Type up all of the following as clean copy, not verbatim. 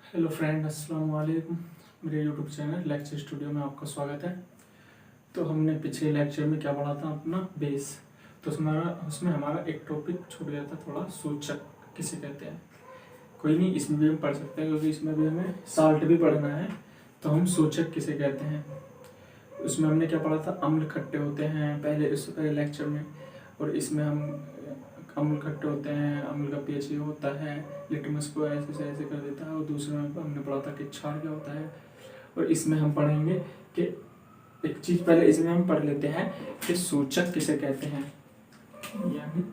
Hello friend, अस्सलाम वालेकुम। मेरे यूट्यूब चैनल लेक्चर स्टूडियो में आपका स्वागत है। तो हमने पिछले लेक्चर में क्या पढ़ा था, अपना बेस। तो उसमें हमारा एक टॉपिक छूट गया था, थोड़ा सूचक किसे कहते हैं। कोई नहीं, इसमें भी हम पढ़ सकते हैं क्योंकि इसमें भी हमें साल्ट भी पढ़ना है। तो हम सूचक किसे कहते हैं, उसमें हमने क्या पढ़ा था, अम्ल खट्टे होते हैं पहले इस लेक्चर में। और इसमें हम अम्ल खट्टे होते हैं, अम्ल का पीएच ये होता है, लिटमस को ऐसे से ऐसे कर देता है। और दूसरे में हमने पढ़ा था कि क्षार क्या होता है। और इसमें हम पढ़ेंगे कि एक चीज पहले इसमें हम पढ़ लेते हैं कि सूचक किसे कहते हैं। यानी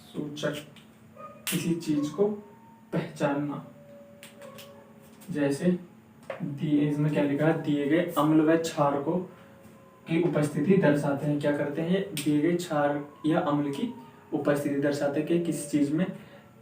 सूचक किसी चीज को पहचानना। जैसे दिए, इसमें क्या लिखा है, दिए गए अम्ल व क्षार को की उपस्थिति दर्शाते हैं। क्या करते हैं, दिए गए क्षार या अम्ल की उपस्थिति दर्शाते हैं कि किसी चीज में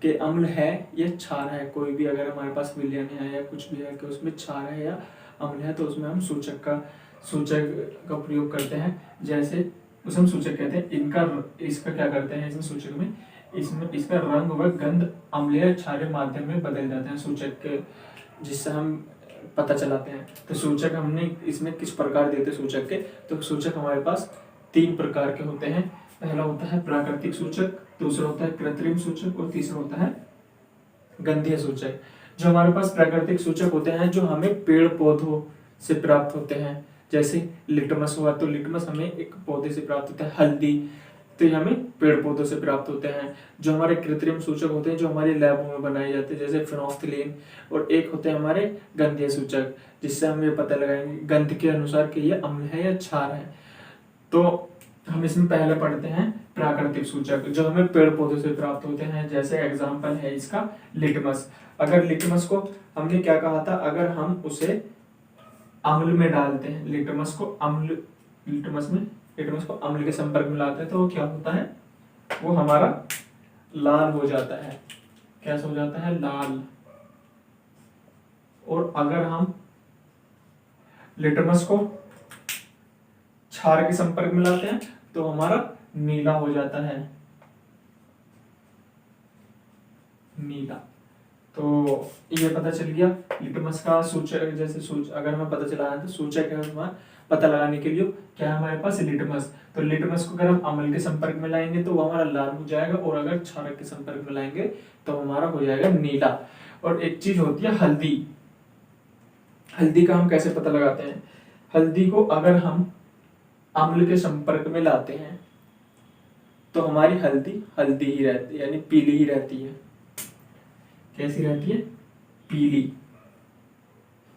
कि अम्ल है या क्षार है। कोई भी अगर हमारे पास विलयन है या कुछ भी है कि उसमें क्षार है या अम्ल है, तो उसमें हम सूचक का प्रयोग करते हैं। जैसे उसे हम सूचक कहते हैं। इसका क्या करते हैं, इसमें सूचक में इसमें इसका रंग व गंध अम्लीय क्षारीय माध्यम में बदल जाते हैं सूचक के, जिससे हम पता चलाते हैं। तो सूचक हमने इसमें किस प्रकार देते हैं सूचक के, तो सूचक हमारे पास 3 प्रकार के होते हैं। पहला होता है प्राकृतिक सूचक, दूसरा होता है कृत्रिम सूचक और तीसरा होता है गंधीय सूचक। जो हमारे पास प्राकृतिक सूचक होते हैं, जो हमें पेड़ पौधों से प्राप्त होते हैं। जैसे लिटमस हुआ, तो लिटमस हमें एक पौधे से प्राप्त होता है। हल्दी, तो ये हमें पेड़ पौधों से प्राप्त होते हैं। जो हमारे कृत्रिम सूचक होते हैं, जो हमारे लैबों में बनाए जाते हैं, जैसे फिनोफ्थिलीन। और एक होते हैं हमारे गंधीय सूचक, जिससे हम ये पता लगाएंगे गंध के अनुसार कि ये अम्ल है या क्षार है। तो हम इसमें पहले पढ़ते हैं प्राकृतिक सूचक, जो हमें पेड़ पौधों से प्राप्त होते हैं। जैसे एग्जाम्पल है इसका लिटमस। अगर लिटमस को हमने क्या कहा था, अगर हम उसे अम्ल में डालते हैं, लिटमस को अम्ल के संपर्क में लाते हैं, तो वो क्या होता है, वो हमारा लाल हो जाता है। कैसा हो जाता है, लाल। और अगर हम लिटमस को क्षार के संपर्क में लाते हैं, तो हमारा नीला हो जाता है, नीला। तो ये पता चल गया लिटमस का सूचक। जैसे अगर हमें पता चला है तो सूचक है हमारा पता लगाने के लिए क्या है हमारे पास, लिटमस। तो लिटमस को अगर हम अम्ल के संपर्क में लाएंगे तो वो हमारा लाल हो जाएगा, और अगर क्षारक के संपर्क में लाएंगे तो हमारा हो जाएगा नीला। और एक चीज होती है हल्दी। हल्दी का हम कैसे पता लगाते हैं, हल्दी को अगर हम अम्ल के संपर्क में लाते हैं तो हमारी हल्दी हल्दी ही रहती है, यानी पीली ही रहती है। कैसी रहती है, पीली।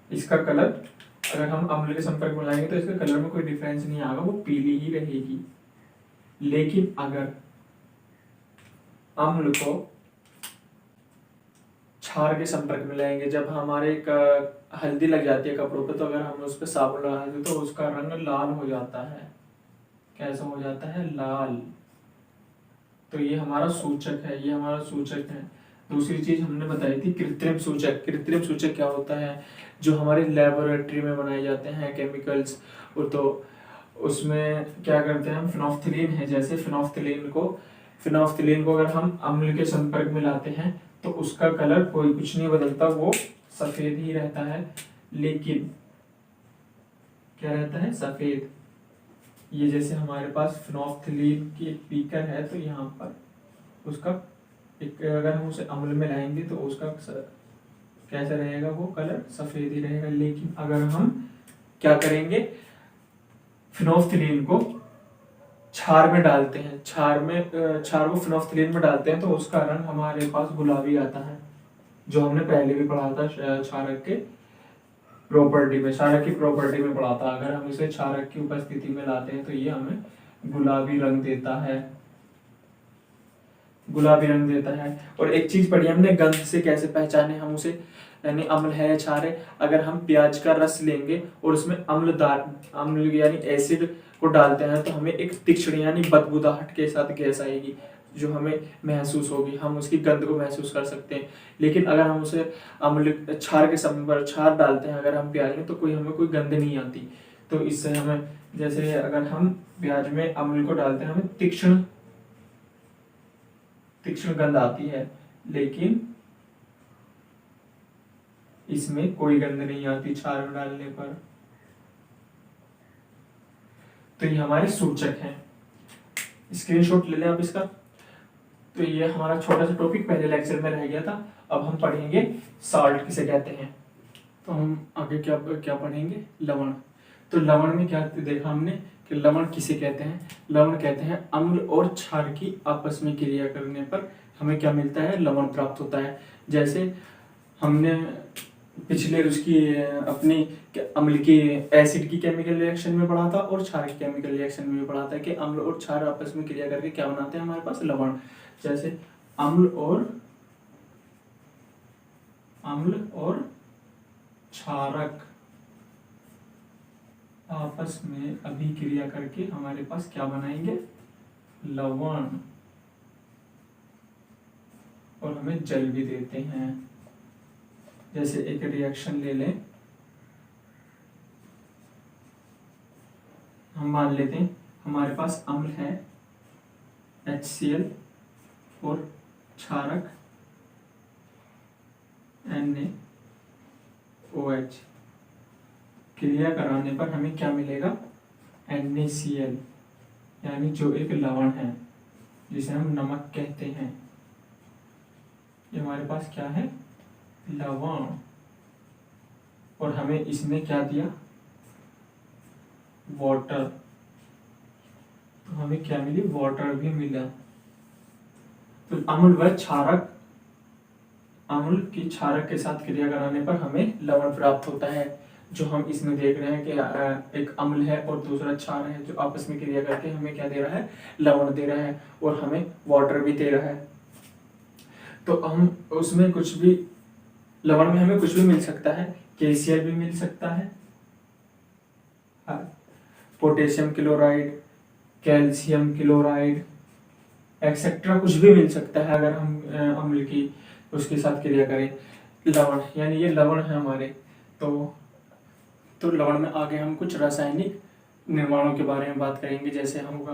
इसका कलर अगर हम अम्ल के संपर्क में लाएंगे तो इसका कलर में कोई डिफरेंस नहीं आएगा, वो पीली ही रहेगी। लेकिन अगर अम्ल को क्षार के संपर्क में लाएंगे, जब हमारे हल्दी लग जाती है कपड़ों पे, तो अगर हम उस पर साबुन लगाते तो उसका रंग लाल हो जाता है। कैसा हो जाता है, लाल। तो ये हमारा सूचक है, ये हमारा सूचक है। दूसरी चीज हमने बताई थी कृत्रिम सूचक। कृत्रिम सूचक क्या होता है, जो हमारे लेबोरेटरी में बनाए जाते हैं केमिकल्स। और तो उसमें क्या करते हैं हम, फिनोफ्थिलीन है, जैसे फिनोफ्थिलीन को अगर हम अम्ल के संपर्क में लाते हैं तो उसका कलर कोई कुछ नहीं बदलता, वो सफेद ही रहता है। लेकिन क्या रहता है, सफेद। ये जैसे हमारे पास फिनोफ्थिलीन की एक बीकर है, तो यहाँ पर उसका एक, अगर हम उसे अम्ल में लाएंगे तो उसका कैसा रहेगा, वो कलर सफेद ही रहेगा। लेकिन अगर हम क्या करेंगे, फिनोफ्थिलीन को क्षार में डालते हैं, क्षार को फिनोफ्थिलीन में डालते हैं, तो उसका रंग हमारे पास गुलाबी आता है। जो हमने पहले भी पढ़ा था क्षारक की प्रॉपर्टी में पढ़ा था। अगर हम इसे क्षारक की उपस्थिति में लाते हैं तो ये हमें गुलाबी रंग देता है, गुलाबी रंग देता है। और एक चीज पढ़ी हमने, गंध से कैसे पहचाने हम उसे, यानी अम्ल है या क्षार है। अगर हम प्याज का रस लेंगे और उसमें अम्ल यानी एसिड को डालते हैं, तो हमें एक तीक्ष्ण यानी बदबूदाहट के साथ गैस आएगी, जो हमें महसूस होगी, हम उसकी गंध को महसूस कर सकते हैं। लेकिन अगर हम उसे क्षार डालते हैं अगर हम प्याज में, तो हमें कोई गंध नहीं आती। तो इससे हमें, जैसे अगर हम प्याज में अम्ल को डालते हैं, हमें तीक्ष्ण गंध आती है। लेकिन इसमें कोई गंध नहीं आती क्षार डालने पर। तो ये हमारे सूचक हैं, स्क्रीनशॉट ले लें आप इसका। तो ये हमारा छोटा सा टॉपिक पहले लेक्चर में रह गया था। अब हम पढ़ेंगे साल्ट किसे कहते हैं। तो हम आगे क्या क्या पढ़ेंगे, लवण। तो लवण में क्या देखा हमने कि लवण किसे कहते हैं। लवण कहते हैं अम्ल और क्षार की आपस में क्रिया करने पर हमें क्या मिलता है, लवण प्राप्त होता है। जैसे हमने पिछले उसकी अपनी अम्ल की एसिड की केमिकल रिएक्शन में पढ़ा था और क्षार की केमिकल रिएक्शन में भी पढ़ा था कि अम्ल और क्षार आपस में क्रिया करके क्या बनाते हैं हमारे पास, लवण। जैसे अम्ल और क्षारक आपस में अभिक्रिया करके हमारे पास क्या बनाएंगे, लवण, और हमें जल भी देते हैं। जैसे एक रिएक्शन ले लें, हम मान लेते हैं हमारे पास अम्ल है HCl और क्षारक NaOH। क्रिया कराने पर हमें क्या मिलेगा, NaCl, यानी जो एक लवण है जिसे हम नमक कहते हैं। ये हमारे पास क्या है, लवण। और हमें इसमें क्या दिया, वाटर। तो हमें क्या मिली, वाटर भी मिला। तो अम्ल व क्षारक, अम्ल की क्षारक के साथ क्रिया कराने पर हमें लवण प्राप्त होता है। जो हम इसमें देख रहे हैं कि एक अम्ल है और दूसरा क्षार है जो आपस में क्रिया करके हमें क्या दे रहा है, लवण दे रहा है और हमें वाटर भी दे रहा है। तो हम उसमें कुछ भी, लवण में हमें कुछ भी मिल सकता है, KCl भी मिल सकता है, potassium chloride, calcium chloride etcetera, कुछ भी मिल सकता है अगर हम अम्ल की उसके साथ क्रिया करें। लवण यानी ये लवण है हमारे। तो लवण में आगे हम कुछ रासायनिक निर्माणों के बारे में बात करेंगे। जैसे होगा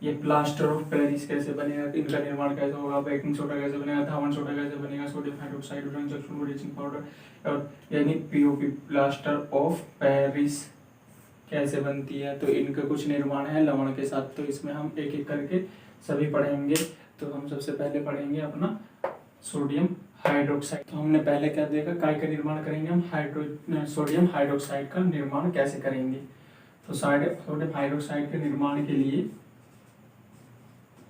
ये प्लास्टर ऑफ पेरिस कैसे बनेगा, इनका निर्माण कैसे होगा, बेकिंग सोडा कैसे बनेगा, धावन सोडा कैसे बनेगा, सोडियम हाइड्रोक्साइड, ब्लीचिंग पाउडर, और यानी POP प्लास्टर ऑफ पेरिस कैसे बनती है। तो इनका कुछ निर्माण है लवण के साथ। तो इसमें हम एक एक करके सभी पढ़ेंगे। तो हम सबसे पहले पढ़ेंगे अपना सोडियम हाइड्रोक्साइड। तो हमने पहले क्या देखा, काय का निर्माण करेंगे हम, सोडियम हाइड्रोक्साइड का निर्माण कैसे करेंगे। तो सोडियम हाइड्रोक्साइड के निर्माण के लिए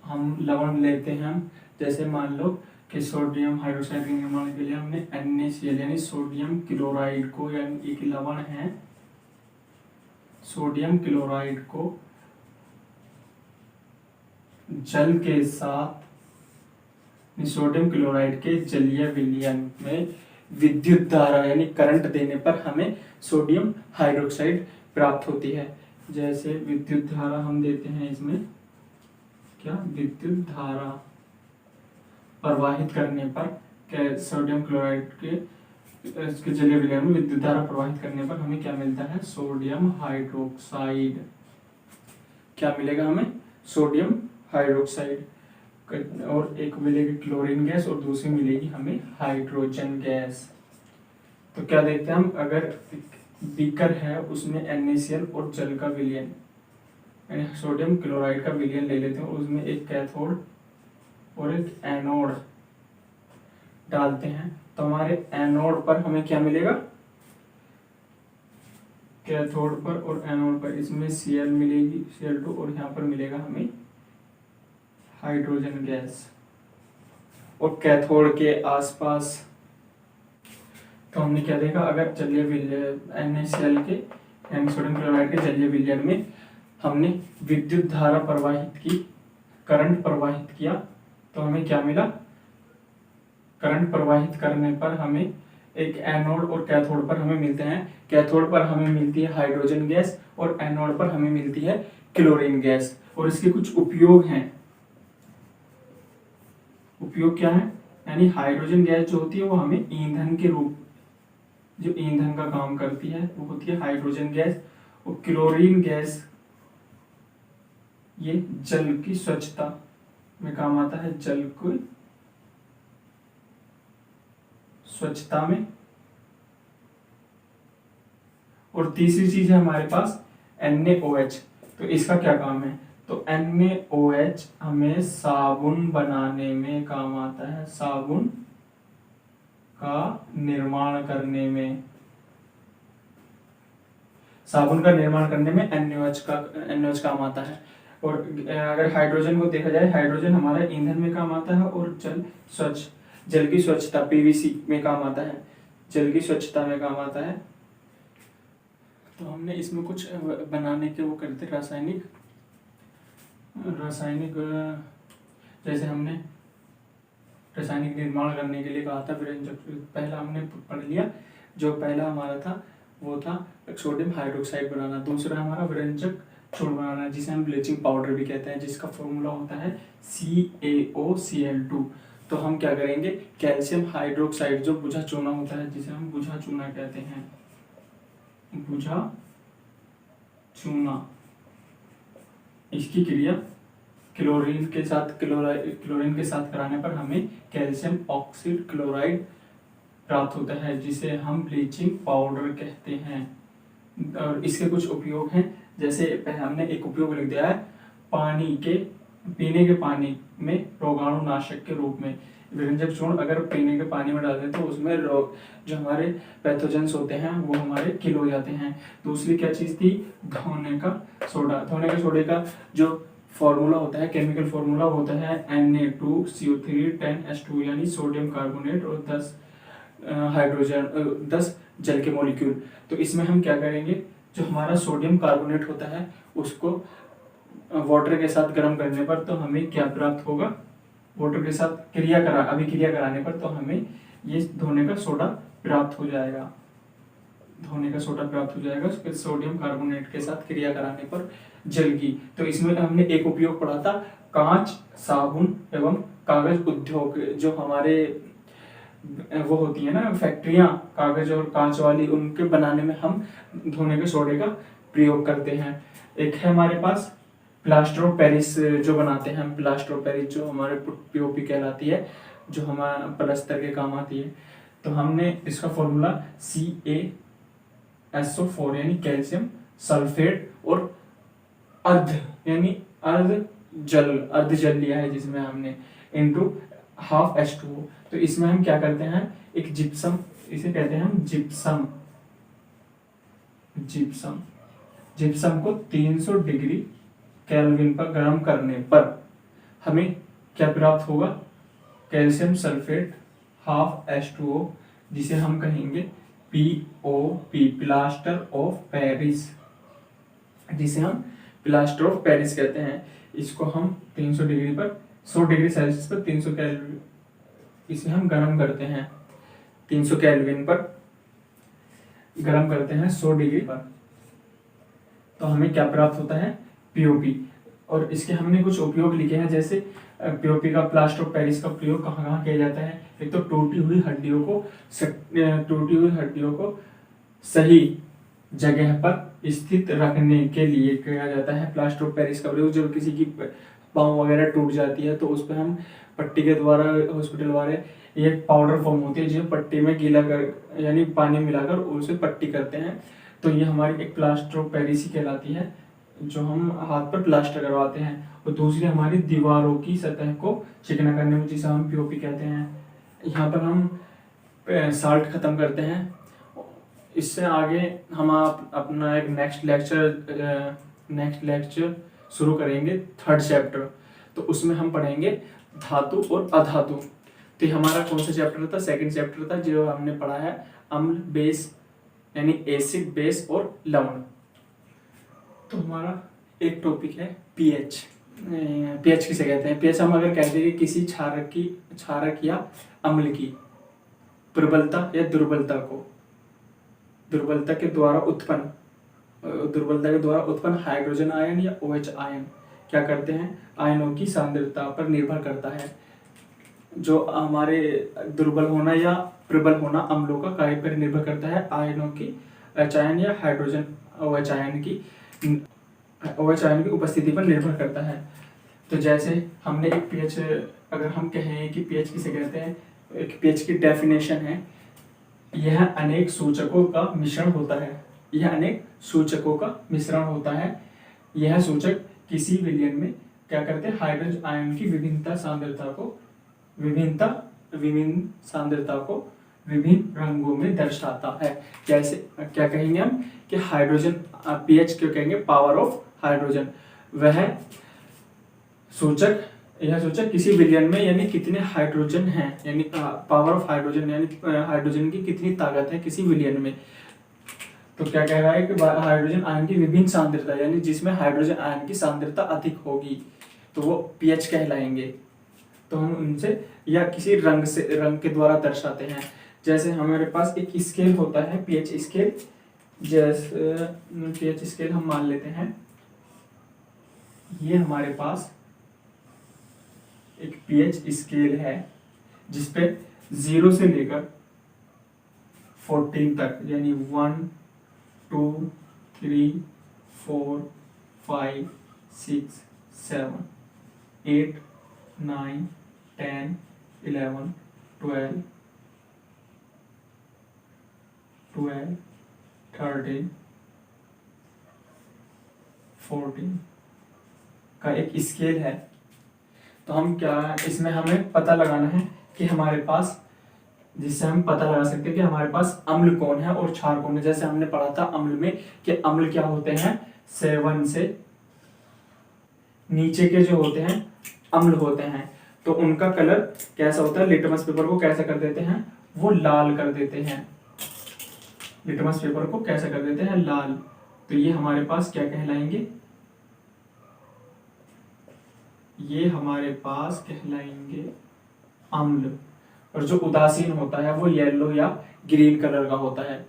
हम लवण लेते हैं। हम जैसे मान लो कि सोडियम हाइड्रोक्साइड के निर्माण के लिए हमने NaCl यानी सोडियम क्लोराइड को, यानी एक लवण है सोडियम क्लोराइड को जल के साथ, सोडियम क्लोराइड के जलीय विलयन में विद्युत धारा यानी करंट देने पर हमें सोडियम हाइड्रोक्साइड प्राप्त होती है। जैसे विद्युत धारा हम देते हैं इसमें, क्या विद्युत धारा प्रवाहित करने पर सोडियम क्लोराइड के इसके जलीय विलयन में विद्युत धारा प्रवाहित करने पर हमें क्या मिलता है, सोडियम हाइड्रोक्साइड। क्या मिलेगा हमें, सोडियम हाइड्रोक्साइड। और एक मिलेगी क्लोरीन गैस और दूसरी मिलेगी हमें हाइड्रोजन गैस। तो क्या देखते हैं हम, अगर बीकर है उसमें NaCl और जल का विलयन यानी सोडियम क्लोराइड का विलयन ले लेते हैं, उसमें एक कैथोड और एक एनोड डालते हैं। तो हमारे एनोड पर हमें क्या मिलेगा, कैथोड पर और एनोड पर इसमें Cl मिलेगी, Cl2, और यहाँ पर मिलेगा हमें हाइड्रोजन गैस। और कैथोड के आसपास तो हमने क्या देखा, अगर जलीय विलयन NaCl के यानी सोडियम क्लोराइड के जलीय विलयन में हमने विद्युत धारा प्रवाहित की, करंट प्रवाहित किया, तो हमें क्या मिला, करंट प्रवाहित करने पर हमें एक एनोड और कैथोड पर हमें मिलते हैं। कैथोड पर हमें मिलती है हाइड्रोजन गैस और एनोड पर हमें मिलती है क्लोरीन गैस। और इसके कुछ उपयोग हैं। उपयोग क्या है, यानी हाइड्रोजन गैस जो होती है वो हमें ईंधन के रूप, जो ईंधन का काम करती है वो होती है हाइड्रोजन गैस। और क्लोरीन गैस ये जल की स्वच्छता में काम आता है, जल को स्वच्छता में और तीसरी चीज है हमारे पास NaOH। तो इसका क्या काम है, तो NaOH हमें साबुन बनाने में काम आता है, साबुन का निर्माण करने में, साबुन का निर्माण करने में NaOH काम आता है। और अगर हाइड्रोजन को देखा जाए, हाइड्रोजन हमारा ईंधन में काम आता है और जल की स्वच्छता PVC में काम आता है, जल की स्वच्छता में काम आता है। तो हमने इसमें कुछ बनाने के वो करते रासायनिक जैसे हमने रासायनिक निर्माण करने के लिए कहा था विरंजक। पहला हमने पढ़ लिया, जो पहला हमारा था वो था सोडियम हाइड्रोक्साइड बनाना, दूसरा हमारा विरंजक चूर्ण बनाना जिसे हम ब्लीचिंग पाउडर भी कहते हैं, जिसका फॉर्मूला होता है CaOCl2। तो हम क्या करेंगे, कैल्शियम हाइड्रोक्साइड जो बुझा चूना होता है, जिसे हम बुझा चूना कहते हैं, बुझा चूना, इसकी क्रिया क्लोरीन के साथ कराने पर हमें कैल्शियम ऑक्सीड क्लोराइड प्राप्त होता है, जिसे हम ब्लीचिंग पाउडर कहते हैं। और इसके कुछ उपयोग हैं, जैसे हमने एक उपयोग लिख दिया है, पीने के पानी में रोगाणुनाशक के रूप में विरंजक चूर्ण अगर पीने के पानी में डाल दें तो उसमें जो हमारे पैथोजेंस होते हैं वो हमारे किल हो जाते हैं। दूसरी क्या चीज़ थी, धोने का सोडे का जो फॉर्मूला होता है, केमिकल फॉर्मूला होता है Na2CO3 10H2, यानी सोडियम कार्बोनेट और 10 जल के मॉलिक्यूल। तो इसमें हम क्या करेंगे, जो हमारा सोडियम कार्बोनेट होता है उसको वाटर के साथ गर्म करने पर तो हमें क्या प्राप्त होगा, वाटर के साथ अभिक्रिया कराने पर तो हमें ये धोने का सोडा प्राप्त हो जाएगा, उसके सोडियम कार्बोनेट के साथ क्रिया कराने पर जल की। तो इसमें हमने एक उपयोग पढ़ा था, कांच, साबुन एवं कागज उद्योग, जो हमारे वो होती है ना फैक्ट्रियां कागज और कांच वाली, उनके बनाने में हम धोने के सोडे का प्रयोग करते हैं। एक है हमारे पास प्लास्टर ऑफ पेरिस जो बनाते हैं हम, प्लास्टर ऑफ पेरिस जो हमारे POP कहलाती है, जो हमारा प्लास्टर के काम आती है। तो हमने इसका फॉर्मूला CaSO4 यानी कैल्शियम सल्फेट और अर्ध जल लिया है, जिसमें हमने इनटू हाफ H2O। तो इसमें हम क्या करते हैं, एक जिप्सम, इसे कहते हैं हम जिप्सम को 300 डिग्री केल्विन पर गर्म करने पर हमें क्या प्राप्त होगा, कैल्शियम सल्फेट हाफ H2O, जिसे हम कहेंगे POP, प्लास्टर ऑफ पेरिस, जिसे हम प्लास्टर ऑफ पेरिस कहते हैं। इसको हम 300 डिग्री पर 100 डिग्री सेल्सियस पर 300 केल्विन इसे हम गर्म करते हैं, 300 केल्विन पर गर्म करते हैं 100 डिग्री पर, तो हमें क्या प्राप्त होता है, POP। और इसके हमने कुछ उपयोग लिखे हैं, जैसे POP का, प्लास्टर ऑफ पेरिस का प्रयोग कहाँ कहाँ किया जाता है। एक तो टूटी हुई हड्डियों को सही जगह पर स्थित रखने के लिए किया जाता है प्लास्टर ऑफ पेरिस का प्रयोग। जब किसी की पाँव वगैरह टूट जाती है तो उस पर हम पट्टी के द्वारा, हॉस्पिटल वाले एक पाउडर फॉर्म होती है जिसे पट्टी में गीला कर यानी पानी मिलाकर उसे पट्टी करते हैं। तो ये हमारी एक प्लास्टर ऑफ पेरिस ही कहलाती है, जो हम हाथ पर प्लास्टर करवाते हैं। और दूसरी हमारी दीवारों की सतह को चिकना करने में, जिसे हम POP कहते हैं। यहाँ पर हम साल्ट खत्म करते हैं। इससे आगे हम अपना एक नेक्स्ट लेक्चर शुरू करेंगे, 3rd चैप्टर। तो उसमें हम पढ़ेंगे धातु और अधातु। तो हमारा कौन सा चैप्टर था, 2nd चैप्टर था, जो हमने पढ़ा है अम्ल, बेस यानी एसिड, बेस और लवण। तो हमारा एक टॉपिक है pH। pH किसे कहते हैं, pH हम अगर कहते हैं कि किसी क्षारक या अम्ल की प्रबलता या दुर्बलता के द्वारा उत्पन्न हाइड्रोजन आयन या OH आयन क्या करते हैं, आयनों की सांद्रता पर निर्भर करता है। जो हमारे दुर्बल होना या प्रबल होना अम्लों का कार्य पर निर्भर करता है, आयनों की H आयन या हाइड्रोजन OH आयन की उपस्थिति पर निर्भर करता है। तो जैसे हमने एक pH, अगर हम कहें कि pH किसे कहते हैं, एक pH की डेफिनेशन है, यह अनेक सूचकों का मिश्रण होता है। यह अनेक सूचकों का मिश्रण होता है। यह सूचक किसी विलयन में क्या करते हैं, हाइड्रोजन आयन की विभिन्न सांद्रता को विभिन्न रंगों में दर्शाता है। जैसे क्या कहेंगे हम कि हाइड्रोजन पीएच क्यों कहेंगे, पावर ऑफ हाइड्रोजन। यह सूचक किसी विलयन में यानी कितने हाइड्रोजन हैं, यानी पावर ऑफ हाइड्रोजन यानी हाइड्रोजन की कितनी ताकत है किसी विलयन में। तो क्या कह रहा है कि हाइड्रोजन आयन की विभिन्न सांद्रता यानी जिसमें हाइड्रोजन आयन की सांद्रता अधिक होगी तो वो पीएच कहलाएंगे। तो हम उनसे या किसी रंग के द्वारा दर्शाते हैं। जैसे हमारे पास एक स्केल होता है पीएच स्केल, जैसे पीएच स्केल हम मान लेते हैं। ये हमारे पास एक पीएच स्केल है जिसपे 0 से लेकर 14 तक यानी 1 2 3 4 5 6 7 8 9 10 11 12 13 14 का एक स्केल है। तो हम क्या इसमें हमें पता लगाना है कि हमारे पास, जिससे हम पता लगा सकते हैं कि हमारे पास अम्ल कौन है और क्षार कौन है। जैसे हमने पढ़ा था अम्ल में कि अम्ल क्या होते हैं, 7 से नीचे के जो होते हैं अम्ल होते हैं, तो उनका कलर कैसा होता है, लिटमस पेपर को कैसा कर देते हैं, वो लाल कर देते हैं। लिटमस पेपर को कैसा कर देते हैं, लाल। तो ये हमारे पास क्या कहलाएंगे, ये हमारे पास कहलाएंगे अम्ल। और जो उदासीन होता है वो येलो या ग्रीन कलर का होता है।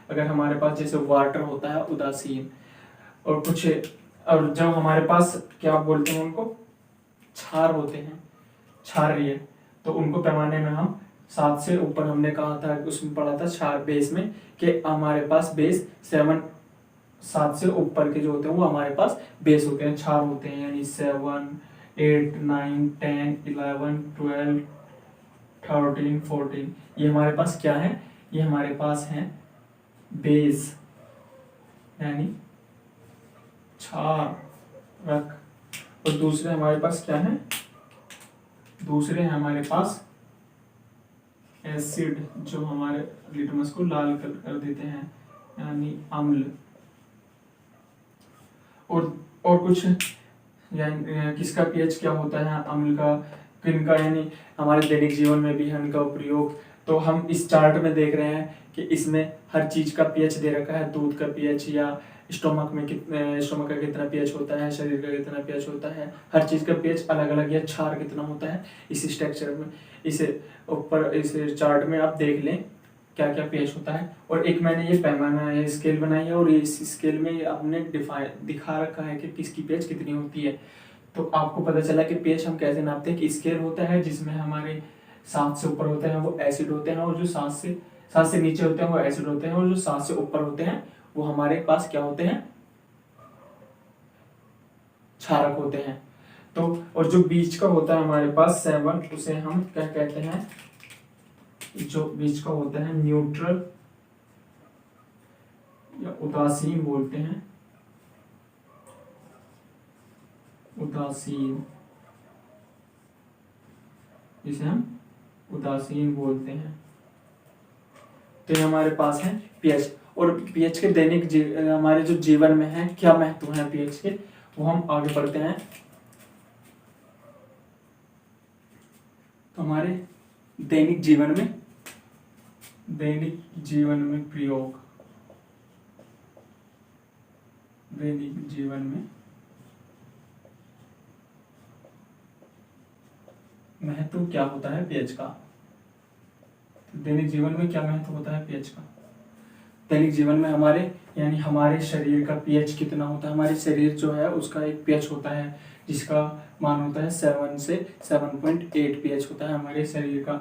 अगर हमारे पास जैसे वाटर होता है उदासीन, और कुछ और जब हमारे पास क्या बोलते हैं उनको, क्षार होते हैं, क्षारीय, तो उनको पैमाने में हम 7 से ऊपर, हमने कहा था उसमें पढ़ा था क्षार बेस में कि हमारे पास बेस 7 से ऊपर के जो होते हैं वो हमारे पास बेस होते हैं, क्षार होते हैं। यानी 7 8 9 10 11 12 13 14 ये हमारे पास क्या है, ये हमारे पास है बेस यानी क्षारक। और दूसरे हमारे पास क्या है, दूसरे हमारे पास एसिड जो हमारे लिटमस को लाल कर देते हैं यानी अम्ल। और कुछ यानी किसका पीएच क्या होता है, अम्ल का, किनका, यानी हमारे दैनिक जीवन में भी है इनका प्रयोग। तो हम इस चार्ट में देख रहे हैं कि इसमें हर चीज का पीएच दे रखा है, दूध का पीएच या स्टोमक का कितना पीएच होता है, शरीर का कितना पीएच होता है, हर चीज का पीएच अलग अलग, या क्षार कितना होता है इस स्ट्रक्चर में। इसे ऊपर इस चार्ट में आप देख लें क्या क्या पीएच होता है। और एक मैंने ये पैमाना स्केल बनाई है और इस स्केल में आपने दिखा रखा है कि किसकी पीएच कितनी होती है। तो आपको पता चला कि पीएच हम कैसे नापते हैं कि स्केल होता है जिसमें हमारे 7 से ऊपर होते हैं वो एसिड होते हैं, और जो 7 से नीचे होते हैं वो एसिड होते हैं, और जो 7 से ऊपर होते हैं वो हमारे पास क्या होते हैं, क्षारक होते हैं। तो और जो बीच का होता है हमारे पास 7, उसे हम क्या कहते हैं, जो बीच का होता है न्यूट्रल या उदासीन बोलते हैं, उदासीन, जिसे हम उदासीन बोलते हैं। तो ये हमारे पास है पीएच। और पीएच के दैनिक हमारे जो जीवन में है क्या महत्व है पीएच के, वो हम आगे पढ़ते हैं। तो हमारे दैनिक जीवन में प्रयोग, दैनिक जीवन में महत्व क्या होता है पीएच का। दैनिक जीवन में क्या महत्व होता है पीएच का, दैनिक जीवन में हमारे यानी हमारे शरीर का पीएच कितना होता है। हमारे शरीर जो है उसका एक पीएच होता है जिसका मान होता है 7 से 7.8 पीएच होता है हमारे शरीर का।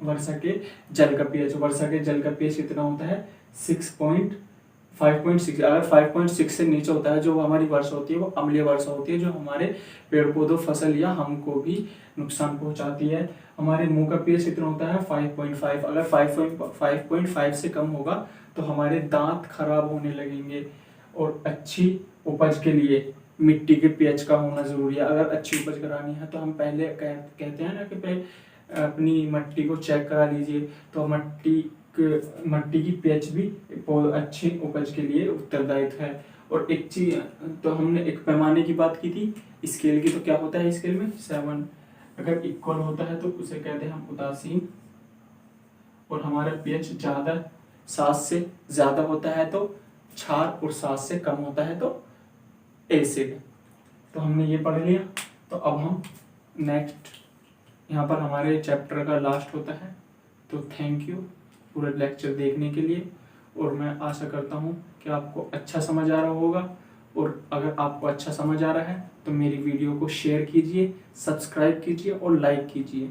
वर्षा के जल का पीएच, वर्षा के जल का पीएच कितना होता है 6.5 5.6, अगर 5.6 से नीचे होता है, जो हमारी वर्षा होती है वो अम्लीय वर्षा होती है, जो हमारे पेड़ पौधों, फसल या हमको भी नुकसान पहुंचाती है। हमारे मुंह का पीएच कितना होता है 5.5, अगर 5.5 से कम होगा तो हमारे दांत खराब होने लगेंगे। और अच्छी उपज के लिए मिट्टी के पीएच का होना जरूरी है। अगर अच्छी उपज करानी है तो हम पहले कहते हैं ना कि पहले अपनी मिट्टी को चेक करा लीजिए, तो मट्टी की पीएच भी अच्छी उपज के लिए उत्तरदायित्व है। और एक चीज, तो हमने एक पैमाने की बात की थी स्केल की, तो क्या होता है स्केल में 7, अगर इक्वल होता है तो उसे कहते हैं हम उदासीन, और हमारा पीएच ज्यादा 7 से ज्यादा होता है तो क्षार, और 7 से कम होता है तो एसिड। तो हमने ये पढ़ लिया। तो अब हम नेक्स्ट, यहाँ पर हमारे चैप्टर का लास्ट होता है। तो थैंक यू पूरा लेक्चर देखने के लिए, और मैं आशा करता हूँ कि आपको अच्छा समझ आ रहा होगा। और अगर आपको अच्छा समझ आ रहा है तो मेरी वीडियो को शेयर कीजिए, सब्सक्राइब कीजिए और लाइक कीजिए।